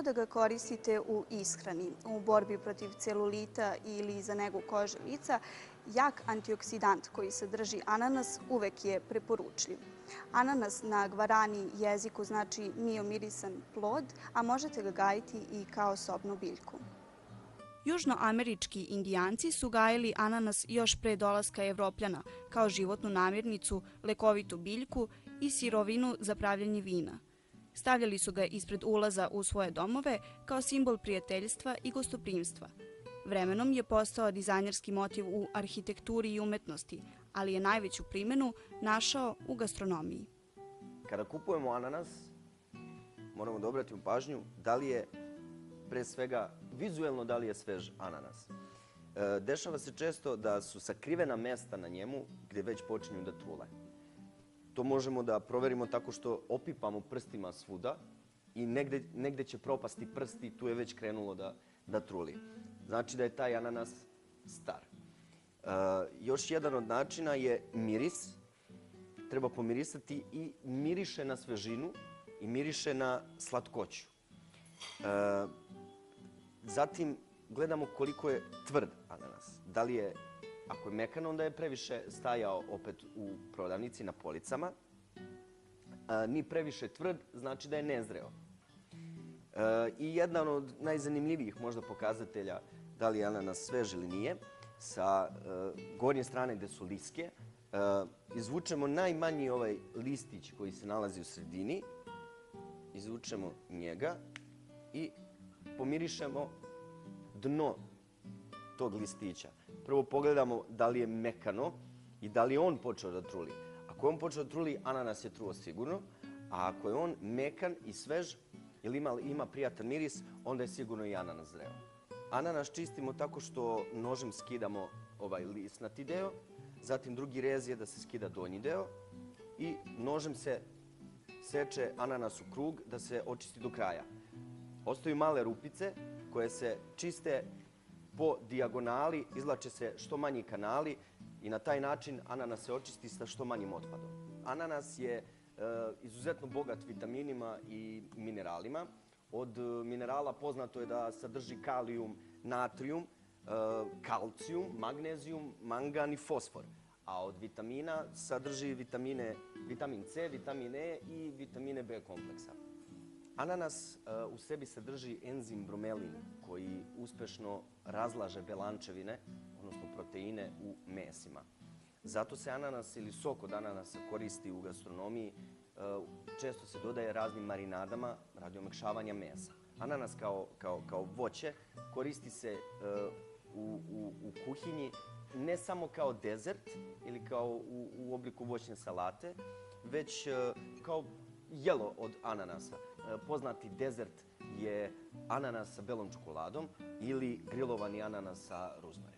da ga koristite u ishrani, u borbi protiv celulita ili za negu kože lica, jak antioksidant koji sadrži ananas uvek je preporučljiv. Ananas na gvarani jeziku znači miomirisan plod, a možete ga gajiti i kao sobnu biljku. Južnoamerički indijanci su gajili ananas još pre dolaska Evropljana kao životnu namirnicu, lekovitu biljku i sirovinu za pravljenje vina. Stavljali su ga ispred ulaza u svoje domove kao simbol prijateljstva i gostoprimstva. Vremenom je postao dizajnerski motiv u arhitekturi i umetnosti, ali je najveću primenu našao u gastronomiji. Kada kupujemo ananas, moramo da obratimo pažnju da li je, pre svega, vizuelno da li je svež ananas. Dešava se često da su sakrivena mesta na njemu gdje već počinju da trule. To možemo da proverimo tako što opipamo prstima svuda i negde će propasti prsti, tu je već krenulo da truli. Znači da je taj ananas star. Još jedan od načina je miris. Treba pomirisati i miriše na svežinu i miriše na slatkoću. Zatim gledamo koliko je tvrd ananas. Da li je, ako je mekan, onda je previše stajao opet u prodavnici na policama. Ni previše tvrd, znači da je nezreo. I jedan od najzanimljivijih možda pokazatelja da li je ananas svež ili nije, sa gornje strane gde su liske, izvučemo najmanji ovaj listić koji se nalazi u sredini, izvučemo njega i pomirišemo dno tog listića. Prvo pogledamo da li je mekano i da li je on počeo da truli. Ako je on počeo da truli, ananas je truo sigurno, a ako je on mekan i svež ili ima prijatan miris, onda je sigurno i ananas zreo. Ananas čistimo tako što nožem skidamo ovaj lisnati deo, zatim drugi rez je da se skida donji deo i nožem se seče ananas u krug da se očisti do kraja. Ostaju male rupice koje se čiste po dijagonali, izvlače se što manji kanali i na taj način ananas se očisti sa što manjim otpadom. Ananas je izuzetno bogat vitaminima i mineralima. Od minerala poznato je da sadrži kalijum, natrijum, kalcijum, magnezijum, mangan i fosfor. A od vitamina sadrži vitamin C, vitamin E i vitamine B kompleksa. Ananas u sebi sadrži enzim bromelin koji uspešno razlaže belančevine, odnosno proteine u mesima. Zato se ananas ili sok od ananasa koristi u gastronomiji. Često se dodaje raznim marinadama radi omekšavanja mesa. Ananas kao voće koristi se u kuhinji ne samo kao dezert ili kao u obliku voćne salate, već kao jelo od ananasa. Poznati dezert je ananas sa belom čokoladom ili grilovani ananas sa ruzmarenom.